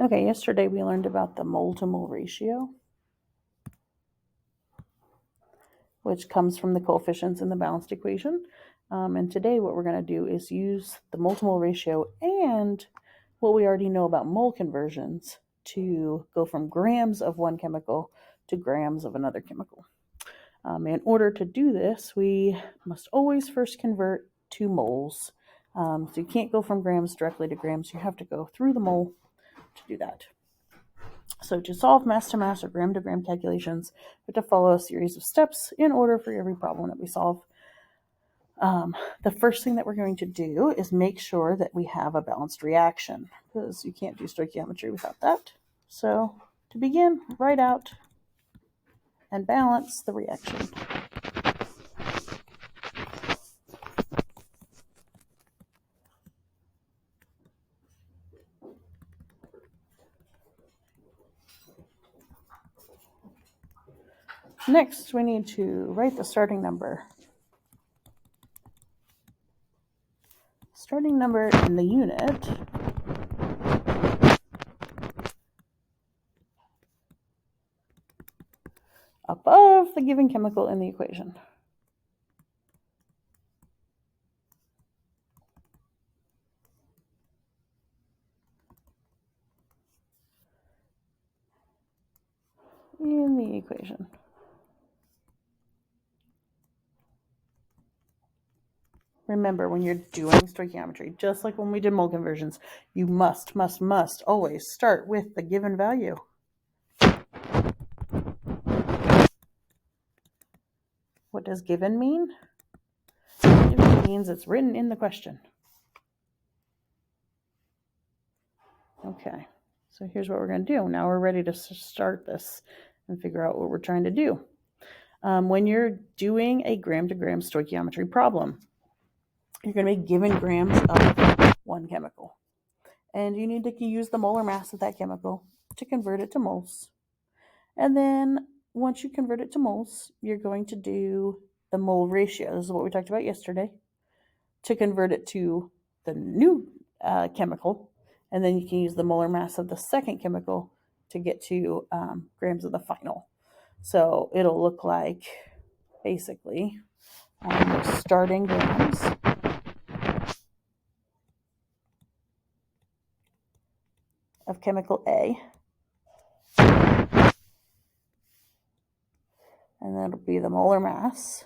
Okay, yesterday we learned about the mole to mole ratio, which comes from the coefficients in the balanced equation. And today what we're going to do is use the mole to mole ratio and what we already know about mole conversions to go from grams of one chemical to grams of another chemical. In order to do this, we must always first convert to moles. So you can't go from grams directly to grams. You have to go through the mole to do that. So to solve mass to mass or gram to gram calculations, we have to follow a series of steps in order for every problem that we solve. The first thing that we're going to do is make sure that we have a balanced reaction, because you can't do stoichiometry without that. So to begin, write out and balance the reaction. Next, we need to write the starting number. Starting number in the unit above the given chemical in the equation. In the equation. Remember, when you're doing stoichiometry, just like when we did mole conversions, you must always start with the given value. What does given mean? Given means it's written in the question. Okay, so here's what we're going to do. Now we're ready to start this and figure out what we're trying to do. When you're doing a gram to gram stoichiometry problem, you're going to be given grams of one chemical. And you need to use the molar mass of that chemical to convert it to moles. And then once you convert it to moles, you're going to do the mole ratio. This is what we talked about yesterday. To convert it to the new chemical. And then you can use the molar mass of the second chemical to get to grams of the final. So it'll look like, basically, starting grams of chemical A. And that'll be the molar mass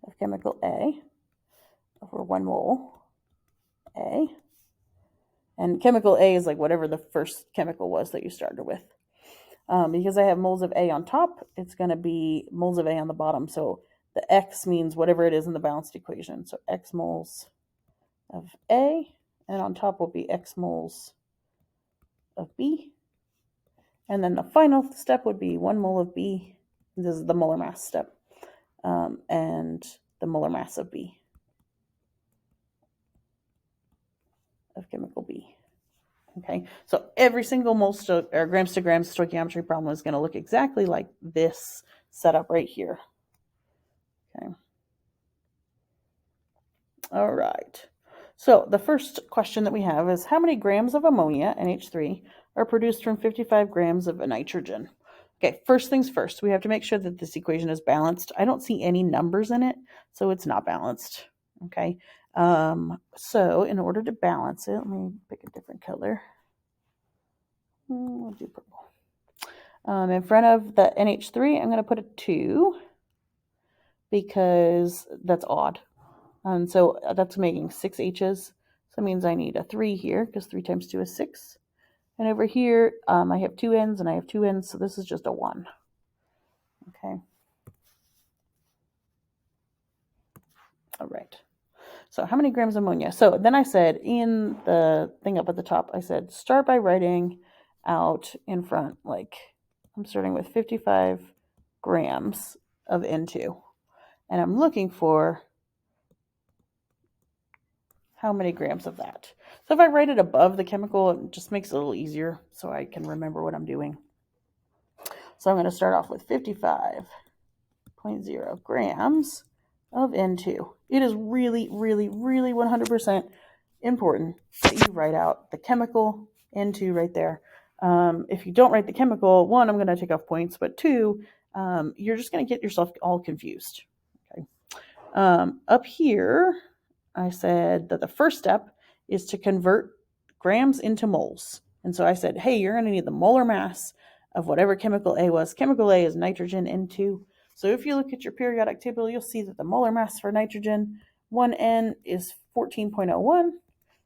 of chemical A over 1 mole A. And chemical A is like whatever the first chemical was that you started with. Because I have moles of A on top, it's going to be moles of A on the bottom. So the X means whatever it is in the balanced equation. So X moles of A, and on top will be X moles of B. And then the final step would be 1 mole of B. This is the molar mass step. And the molar mass of B. Of chemical B. Okay, so every single grams to grams stoichiometry problem is going to look exactly like this setup right here. Okay. All right. So the first question that we have is how many grams of ammonia, NH3, are produced from 55 grams of nitrogen? Okay, first things first, we have to make sure that this equation is balanced. I don't see any numbers in it, so it's not balanced. Okay, so in order to balance it, let me pick a different color. We'll do purple. In front of the NH3, I'm going to put a 2 because that's odd. And so that's making 6 H's. So that means I need a 3 here because 3 times 2 is 6. And over here, I have 2 N's and I have 2 N's, so this is just a 1. Okay. All right. So how many grams of ammonia? So then I said in the thing up at the top, I said start by writing out in front, like I'm starting with 55 grams of N2. And I'm looking for how many grams of that. So if I write it above the chemical, it just makes it a little easier so I can remember what I'm doing. So I'm going to start off with 55.0 grams of N2. It is really 100% important that you write out the chemical N2 right there. If you don't write the chemical, one, I'm going to take off points, but two, you're just going to get yourself all confused. Okay. Up here, I said that the first step is to convert grams into moles. And so I said, hey, you're going to need the molar mass of whatever chemical A was. Chemical A is nitrogen N2. So if you look at your periodic table, you'll see that the molar mass for nitrogen, 1N is 14.01,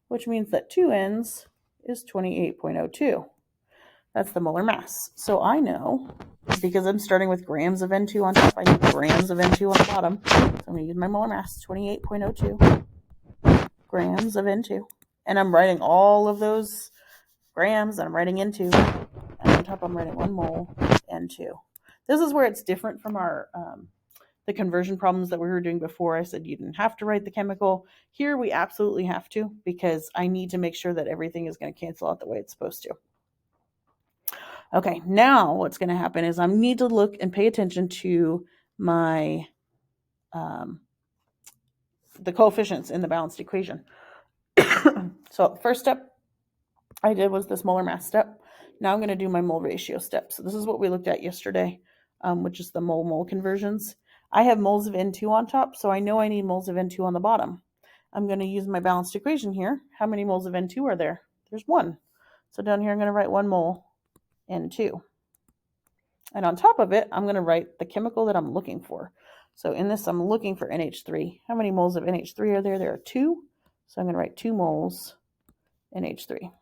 which means that 2N's is 28.02. That's the molar mass. So I know, because I'm starting with grams of N2 on top, I need grams of N2 on the bottom. So I'm going to use my molar mass, 28.02 grams of N2. And I'm writing all of those grams that I'm writing N2. And on top I'm writing 1 mole N2. This is where it's different from our the conversion problems that we were doing before. I said you didn't have to write the chemical. Here we absolutely have to, because I need to make sure that everything is going to cancel out the way it's supposed to. Okay, now what's going to happen is I need to look and pay attention to my the coefficients in the balanced equation. So first step I did was this molar mass step. Now I'm going to do my mole ratio step. So this is what we looked at yesterday, which is the mole-mole conversions. I have moles of N2 on top, so I know I need moles of N2 on the bottom. I'm going to use my balanced equation here. How many moles of N2 are there? There's 1. So down here I'm going to write 1 mole N2. And on top of it, I'm going to write the chemical that I'm looking for. So in this, I'm looking for NH3. How many moles of NH3 are there? There are 2. So I'm going to write 2 moles NH3.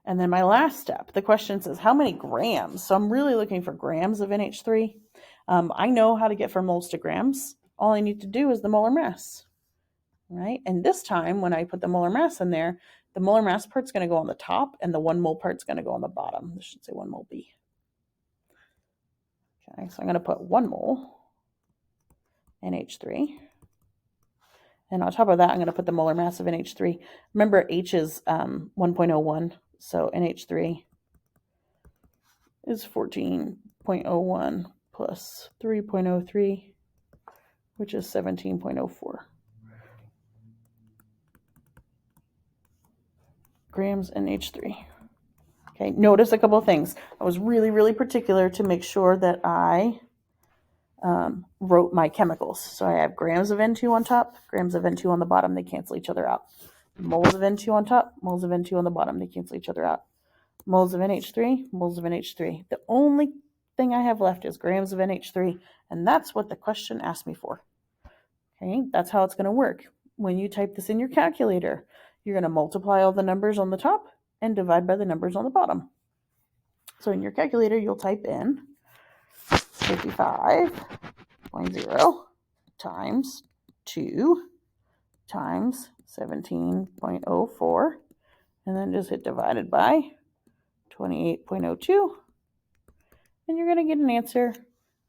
And then my last step, the question says, how many grams? So I'm really looking for grams of NH3. I know how to get from moles to grams. All I need to do is the molar mass, right? And this time, when I put the molar mass in there, the molar mass part's going to go on the top, and the 1 mole part's going to go on the bottom. This should say 1 mole B. Okay, so I'm going to put 1 mole NH3. And on top of that, I'm going to put the molar mass of NH3. Remember, H is 1.01, so NH3 is 14.01 plus 3.03, which is 17.04 grams NH3. Okay, notice a couple of things. I was really, really particular to make sure that I wrote my chemicals. So I have grams of N2 on top, grams of N2 on the bottom. They cancel each other out. Moles of N2 on top, moles of N2 on the bottom. They cancel each other out. Moles of NH3, moles of NH3. The only thing I have left is grams of NH3, and that's what the question asked me for. Okay, that's how it's going to work. When you type this in your calculator, you're going to multiply all the numbers on the top and divide by the numbers on the bottom. So in your calculator, you'll type in 55.0 times 2 times 17.04, and then just hit divided by 28.02, and you're going to get an answer.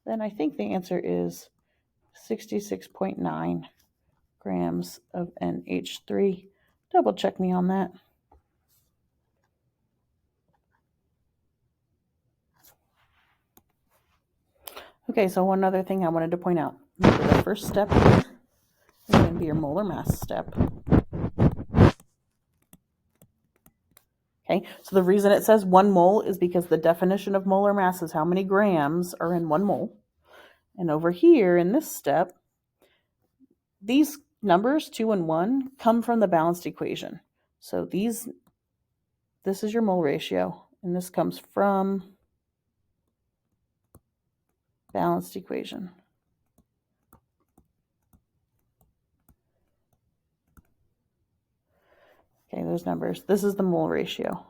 Then I think the answer is 66.9 grams of NH3. Double check me on that. Okay, so one other thing I wanted to point out. Remember, the first step here is going to be your molar mass step. Okay, so the reason it says 1 mole is because the definition of molar mass is how many grams are in 1 mole. And over here in this step, these numbers, 2 and 1, come from the balanced equation. So this is your mole ratio, and this comes from balanced equation. Okay, those numbers. This is the mole ratio.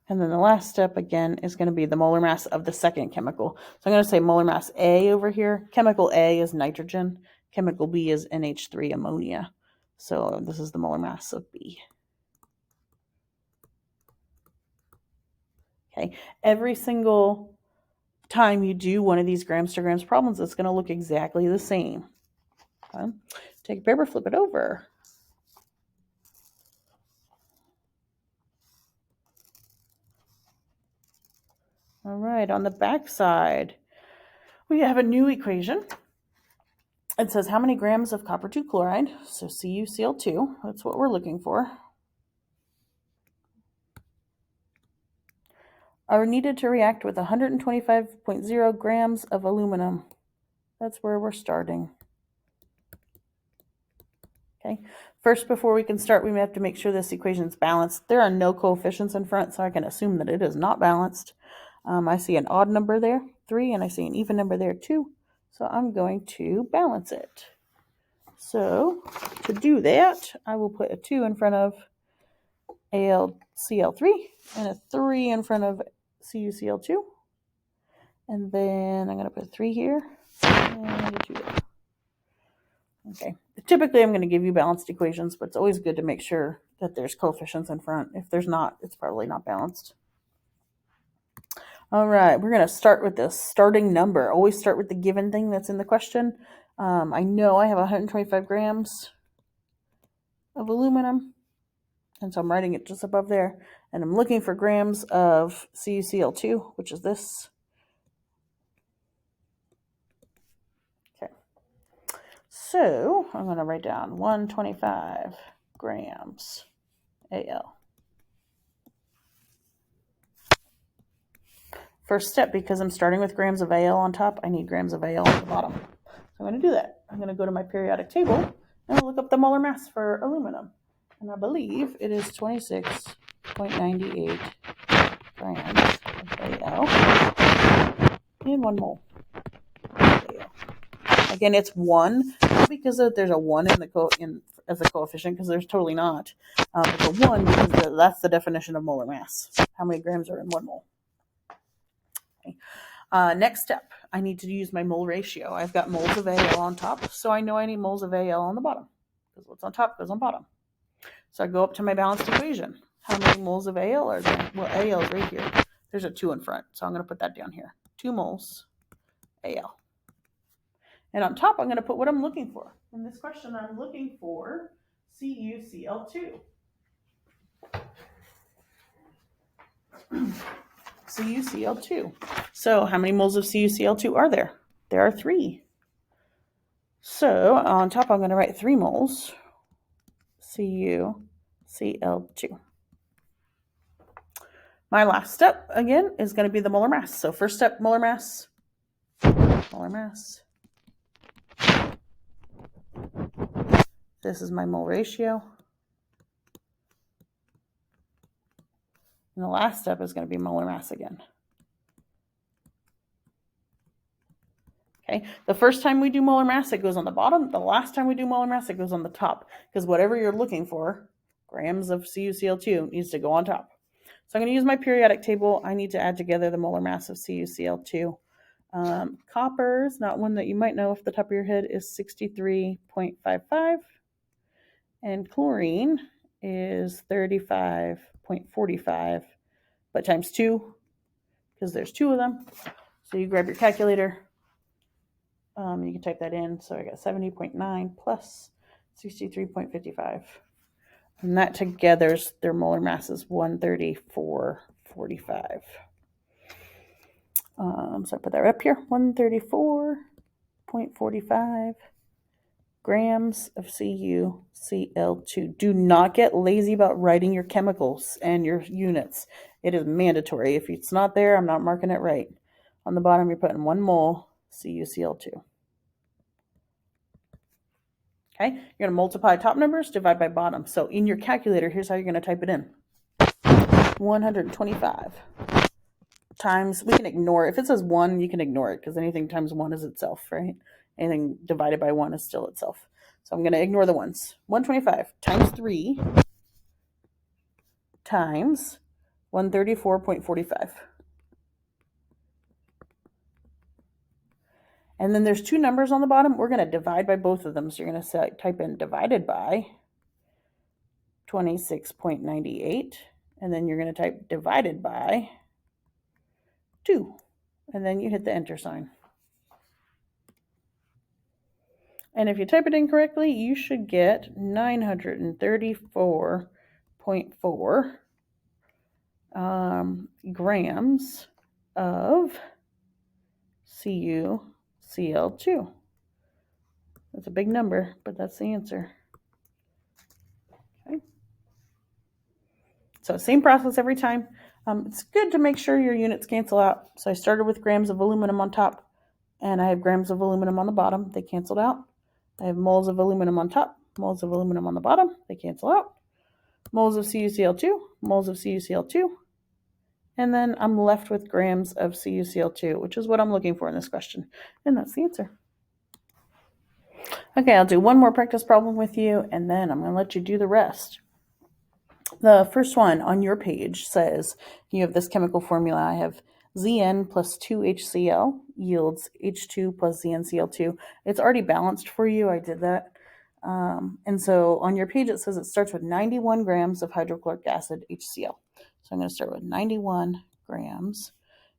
And then the last step, again, is going to be the molar mass of the second chemical. So I'm going to say molar mass A over here. Chemical A is nitrogen. Chemical B is NH3 ammonia. So this is the molar mass of B. Okay, every single time you do one of these grams to grams problems, it's going to look exactly the same. Okay. Take a paper, flip it over. All right, on the back side, we have a new equation. it says how many grams of copper 2 chloride, so CuCl2, that's what we're looking for, are needed to react with 125.0 grams of aluminum. That's where we're starting. Okay. First, before we can start, we have to make sure this equation is balanced. There are no coefficients in front, so I can assume that it is not balanced. I see an odd number there, 3, and I see an even number there, 2. So I'm going to balance it. So to do that, I will put a 2 in front of AlCl3 and a 3 in front of CuCl2. And then I'm going to put a 3 here and a 2 there. Okay. Typically, I'm going to give you balanced equations, but it's always good to make sure that there's coefficients in front. If there's not, it's probably not balanced. All right, we're going to start with the starting number. Always start with the given thing that's in the question. I know I have 125 grams of aluminum, and so I'm writing it just above there. And I'm looking for grams of CuCl2, which is this. Okay. So I'm going to write down 125 grams Al. First step, because I'm starting with grams of Al on top, I need grams of Al at the bottom. So I'm going to do that. I'm going to go to my periodic table and I'll look up the molar mass for aluminum. And I believe it is 26.98 grams of Al in 1 mole of Al. Again, it's 1, not because there's a 1 as a coefficient, because there's totally not. It's a 1 because that's the definition of molar mass. How many grams are in 1 mole? Okay. Next step, I need to use my mole ratio. I've got moles of Al on top, so I know I need moles of Al on the bottom, because what's on top goes on bottom. So I go up to my balanced equation. How many moles of Al are there? Well, Al is right here. There's a 2 in front, so I'm going to put that down here. 2 moles Al. And on top, I'm going to put what I'm looking for. In this question, I'm looking for CuCl2. CuCl2. So how many moles of CuCl2 are there? There are 3. So on top, I'm going to write 3 moles CuCl2. My last step, again, is going to be the molar mass. So first step, molar mass. Molar mass. This is my mole ratio. And the last step is going to be molar mass again. Okay, the first time we do molar mass, it goes on the bottom. The last time we do molar mass, it goes on the top. Because whatever you're looking for, grams of CuCl2, needs to go on top. So I'm going to use my periodic table. I need to add together the molar mass of CuCl2. Copper is not one that you might know off the top of your head, is 63.55. And chlorine is 35.45, but times 2, because there's 2 of them. So you grab your calculator. You can type that in. So I got 70.9 plus 63.55. And that together, their molar mass is 134.45. So I put that up here, 134.45 grams of CuCl2. Do not get lazy about writing your chemicals and your units. It is mandatory. If it's not there, I'm not marking it right. On the bottom, you're putting 1 mole CuCl2. Okay, you're going to multiply top numbers, divide by bottom. So in your calculator, here's how you're going to type it in. 125 times, we can ignore, if it says 1, you can ignore it, because anything times 1 is itself, right? Anything divided by 1 is still itself. So I'm going to ignore the ones. 125 times 3 times 134.45. And then there's 2 numbers on the bottom. We're going to divide by both of them. So you're going to type in divided by 26.98. And then you're going to type divided by 2. And then you hit the enter sign. And if you type it incorrectly, you should get 934.4 grams of CuCl2. That's a big number, but that's the answer. Okay. So same process every time. It's good to make sure your units cancel out. So I started with grams of aluminum on top, and I have grams of aluminum on the bottom. They canceled out. I have moles of aluminum on top, moles of aluminum on the bottom. They cancel out. Moles of CuCl2, moles of CuCl2. And then I'm left with grams of CuCl2, which is what I'm looking for in this question. And that's the answer. Okay, I'll do one more practice problem with you, and then I'm going to let you do the rest. The first one on your page says you have this chemical formula. I have Zn plus 2HCl yields H2 plus ZnCl2. It's already balanced for you. I did that. And so on your page, it says it starts with 91 grams of hydrochloric acid, HCl. So I'm going to start with 91 grams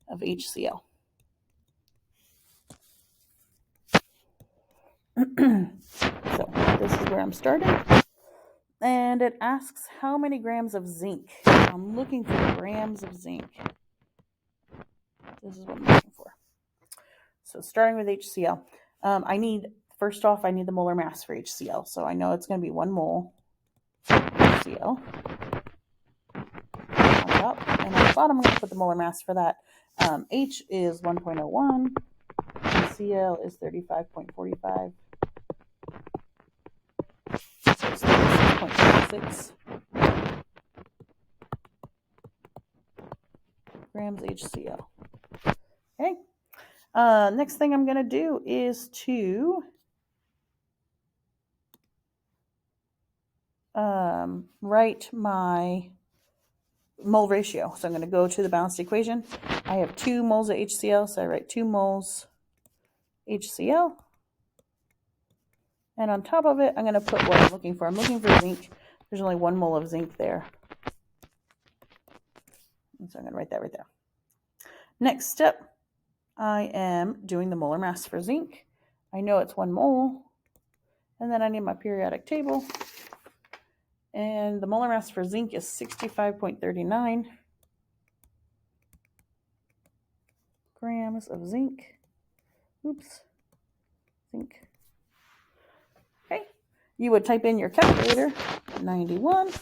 of HCl. So this is where I'm starting. And it asks how many grams of zinc. I'm looking for grams of zinc. This is what I'm looking for. So starting with HCl, first off, I need the molar mass for HCl. So I know it's going to be 1 mole HCl on top. And on the bottom, I'm going to put the molar mass for that. H is 1.01. Cl is 35.45. So it's 36.46 grams HCl. Okay. Next thing I'm going to do is to write my mole ratio. So I'm going to go to the balanced equation. I have 2 moles of HCl, so I write 2 moles HCl. And on top of it, I'm going to put what I'm looking for. I'm looking for zinc. There's only 1 mole of zinc there. And so I'm going to write that right there. Next step, I am doing the molar mass for zinc. I know it's 1 mole. And then I need my periodic table. And the molar mass for zinc is 65.39 grams of zinc. Oops. Zinc. Okay. You would type in your calculator, 91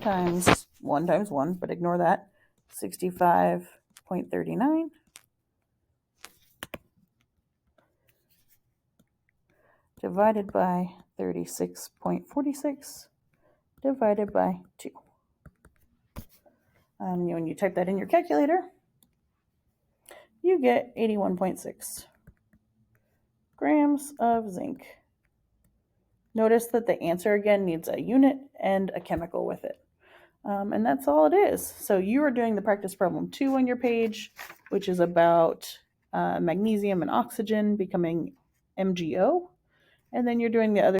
times 1 times 1, but ignore that, 65.39 divided by 36.46 divided by 2. When you type that in your calculator, you get 81.6 grams of zinc. Notice that the answer again needs a unit and a chemical with it. And that's all it is. So you are doing the practice problem 2 on your page, which is about magnesium and oxygen becoming MgO. And then you're doing the other